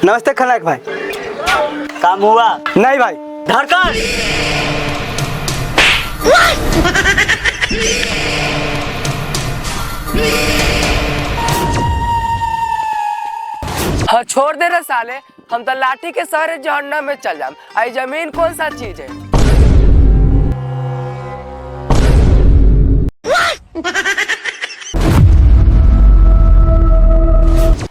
नमस्ते खलनायक भाई। काम हुआ? नहीं भाई। धड़कन हाँ छोड़ दे रे साले, हम तो लाठी के सारे जहन्नम में चल जाम। आई जमीन कौन सा चीज है?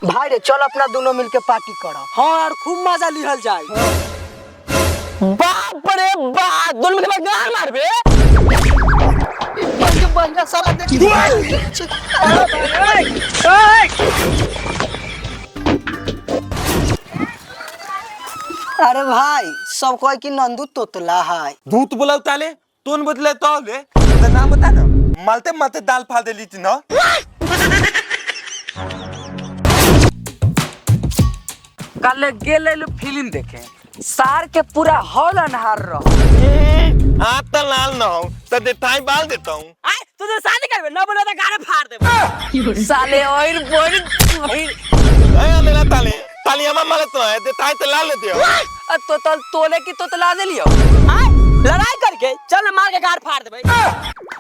भाई रे चल अपना दोनों मिलके पार्टी करो। हाँ यार खूब मजा लिहल जाए। बाप रे बाप, दोनों मिलके गाल मार बे। बंदा साला अरे भाई सब कोई की नंदू तोतला है। दूत बोला ताले तोन बदले तो ले तो नाम बता ना। मलते मलते दाल फाल दे ली थी ना। कल गेले फिल्म देखे, सार के पूरा हॉल अनहार रहो। आज तो लाल ना हो तो देताई बाल देता हूँ। आए तू तो शादी करबे ना बोले तो गाने फाड़ दे। साले और बोल अरे मेरा ताले ताली हमारा मालत तो है देताई तो लाल लेते हो। तो तोले की तोतला दे लियो। आए लड़ाई करके चल मार के गाड़ फाड़ देबे।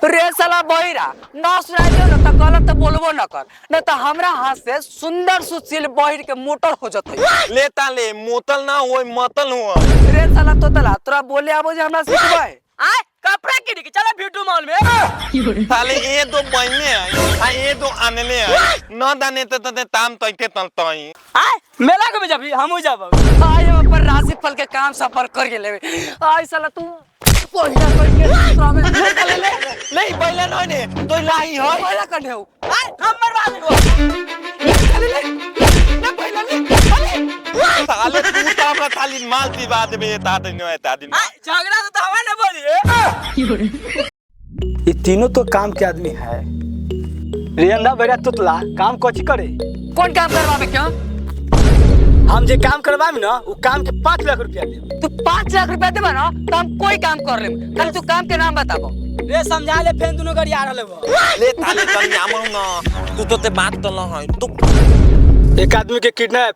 रे साला बहिरा ना सुनाई दियो ना तो गलत बोलबो न कर, न तो हमरा हाथ से सुंदर सुशील बहिर के मोटर हो जतई। ले ताले मोतल ना होय मतल हो। रे साला तोतला तोरा बोले आबो जे हमरा सिखबै। आए कपड़ा किन के चला ब्यूटी मॉल में। ताले ये दो बहने हैं आ ये दो आने हैं न दाने तो ताम तइते तलतई। आए मेला के जब हमहू जाब। आई हम पर राशि फल के काम सफर कर के लेबे। आई साला तू पहिला करके तोरा में ले नहीं पहले नहीं ने तो लाई हो पहिला करने हो। आए नंबर बाद को ले ना पहिला ले। साले तू तो हमरा ताली मालती बात में ता दिन है ता दिन। आए झगड़ा तो हवा ना बोलिए। ये तीनों तो काम के आदमी है। रियंदा बेरा तोतला काम कोची करे? कौन काम करवावे क्यों? हम जे काम करवाएम ना वो काम के 5 लाख रुपया दे। तू 5 लाख रुपया देबा ना तो हम कोई काम कर लेम। खाली तू काम के नाम बताबो। रे समझा ले फेन दोनों गाड़ी आ रहले वो। ले ताले तनी आमौ ना तू तो ते बात तो न है तू एक आदमी के किडनैप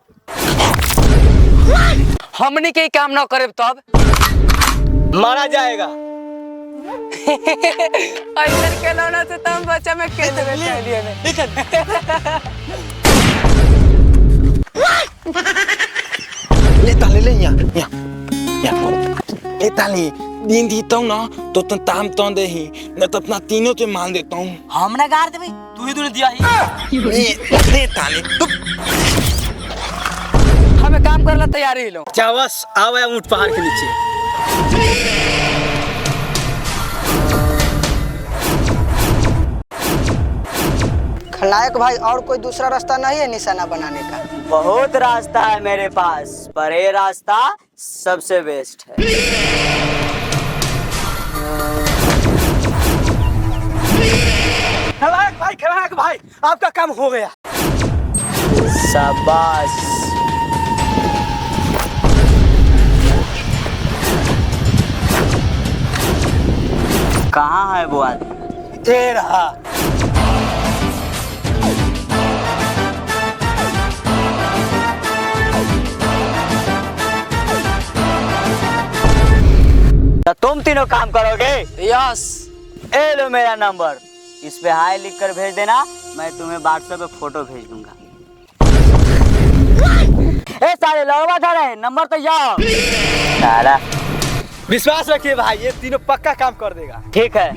हमनी के काम ना करे तब मारा जाएगा। ऐसा के लोना से तुम बच्चा में के देबे चलिए में। ले ताले ले या ले ताले दिन दी तो ना तो ताम तो दे ही न तो अपना तीनों ते मान देता हूँ। हमने गाड़ देबे तू ही दोनों दिया ही। ले ताले तू हमें काम करला तैयारी लो। चावस आवे ऊंट पहाड़ के नीचे। खलनायक भाई और कोई दूसरा रास्ता नहीं है निशाना बनाने का? बहुत रास्ता है मेरे पास पर ये रास्ता सबसे बेस्ट है। खलनायक भाई आपका काम हो गया। शाबाश। कहाँ है वो आदमी? ये रहा। तो तुम तीनों काम करोगे? यस। ए लो मेरा नंबर, इस पे हाय लिख कर भेज देना, मैं तुम्हें व्हाट्सएप पे फोटो भेज दूंगा। ए सारे लड़वा था रहे नंबर तो जाओ। सारा विश्वास रखिए भाई ये तीनों पक्का काम कर देगा। ठीक है।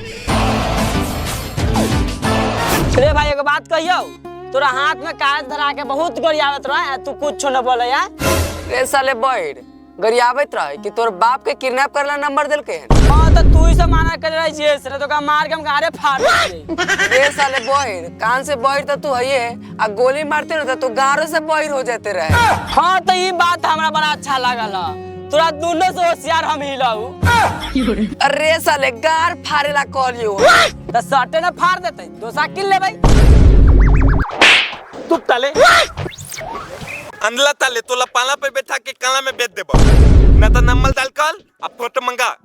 रे भाई एक बात कहियो, तोरा हाथ में कागज धरा के बहुत गरियावत रहा, तू कुछ न बोले यार। रे साले बहिर गरियाबत रहे कि तोर बाप के किडनैप करला नंबर देलके है। हां तो तू ही से माना कर रही है से तो का मार के हम गारे फाड़ दे। रे साले बहिर कान से बहिर तो तू है आ गोली मारते न तो गारों से बहिर हो जाते रहे। हां तो ये बात हमरा बड़ा अच्छा लागल। तोरा दोनों से होशियार हम ही लाऊ। अरे साले गार फाड़ेला कॉलियो तो सटे न फाड़ देते, दोसा किल ले भाई। तू ताले अंदला ताले तोला पाला पे बैठा के काला में बेच देबो न तो नंबर डाल कल अब फोटो मंगा।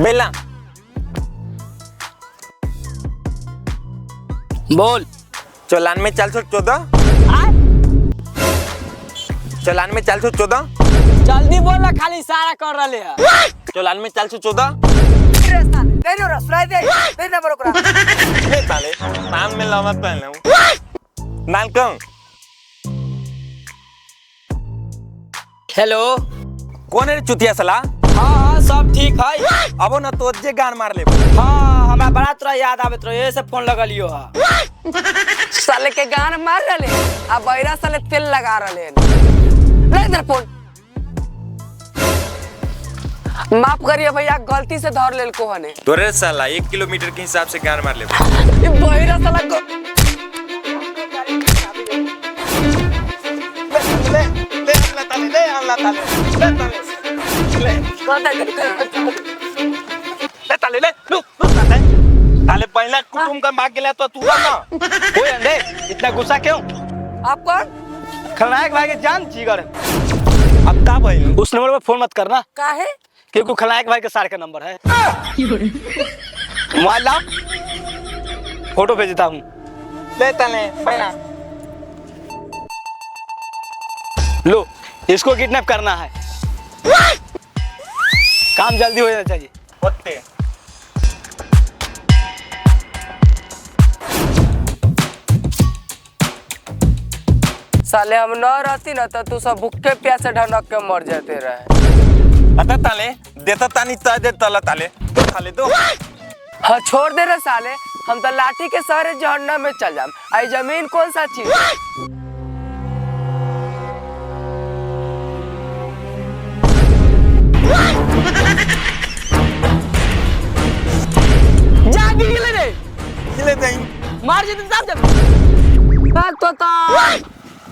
बेला बोल। चलान में 414, चलान में 414, जल्दी बोल ना, खाली इशारा कर रहे हैं। चलान में 414। ले ताले नाम में लमत पहले हूँ नाल कौन। हेलो। कौन है चुतिया सला? हाँ सब ठीक है। अब न तो जे गान मार ले। हाँ हमरा बड़ा तोरा याद आवे तो ये से फोन लगलियो है। साले के गान मार रहे अब बैरा साले तेल लगा रहे ले इधर फोन। माफ करिए भैया, गलती से धर लेल को हने। तोरे साला 1 किलोमीटर के हिसाब से गान मार ले। ये बैरा साला को ले अल्लाह ताले ले अल्लाह ताले ले ताले ले लू ताले ताले पहला कुटुंब का मार गेला तो तू ना ओए अंधे, इतना गुस्सा क्यों? आप कौन? खलनायक भाई के जान जिगर है। अब का भाई उस नंबर पे फोन मत करना, काहे? क्योंकि खलनायक भाई के सार का नंबर है। मोबाइल लाओ, फोटो भेजता हूँ। ले ताले पहला लो, इसको किडनैप करना है। काम जल्दी हो जाना चाहिए। होते साले हम न रहती ना तो तू सब भूखे प्यासे ढनक के मर जाते रहे। अता ताले देता तानी ता दे तला ताले तो खाले दो। हाँ छोड़ दे रहे साले, हम तो लाठी के सहारे जहन्नम में चल जाम। आई जमीन कौन सा चीज है? जागी हिले रे, खिले दई मार जे तब जब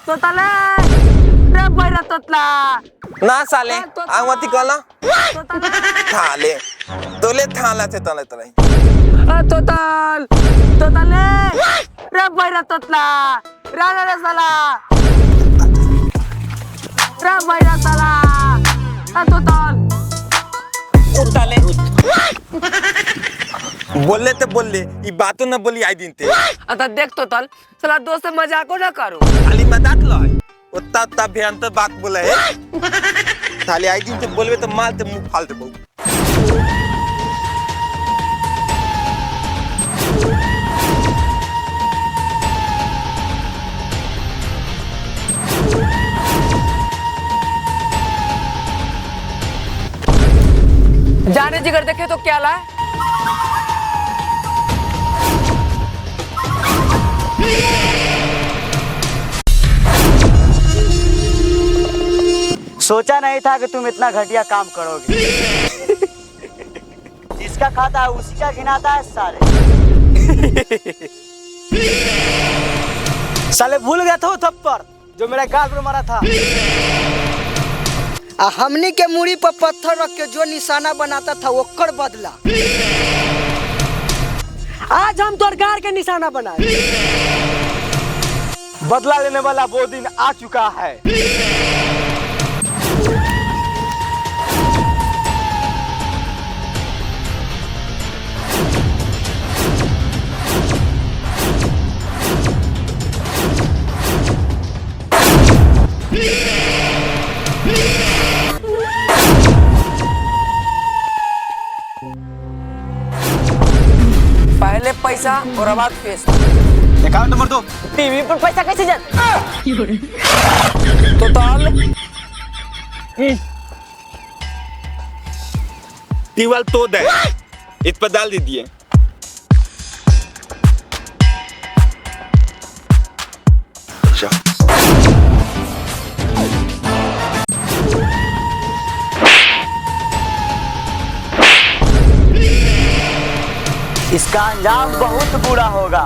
तोता ले रे बैरा तोतला ना साले आंगवती कला तोता ले थाले तोले थाला से तले तले तोताल रे बैरा तोतला रा रे साला रे बैरा साला तोताल उताले बोले तो बोले ये बातों न बोली आई दिन ते अता देख तोताल साला दोस्त से मजाको ना करो। खाली मजाक लो उतना उतना भयंकर बात बोले है खाली आई दिन से बोलबे तो माल ते मुंह फाल दे बहु। जाने जिगर देखे तो क्या लाए? सोचा नहीं था कि तुम इतना घटिया काम करोगे। जिसका खाता है उसी का गिनाता है साले। साले भूल गया था वो थप्पड़ जो मेरा गाल पर मारा था। हमनी के मुड़ी पर पत्थर रख के जो निशाना बनाता था वो कर बदला। आज हम तोर गार के निशाना बनाए। बदला लेने वाला वो दिन आ चुका है। पहले पैसा और बाद पैसा। अकाउंट नंबर दो। टीवी पर पैसा कैसे जाता? तोताल दीवाल तो दे इस पर डाल दीजिए। इसका अंजाम बहुत बुरा होगा।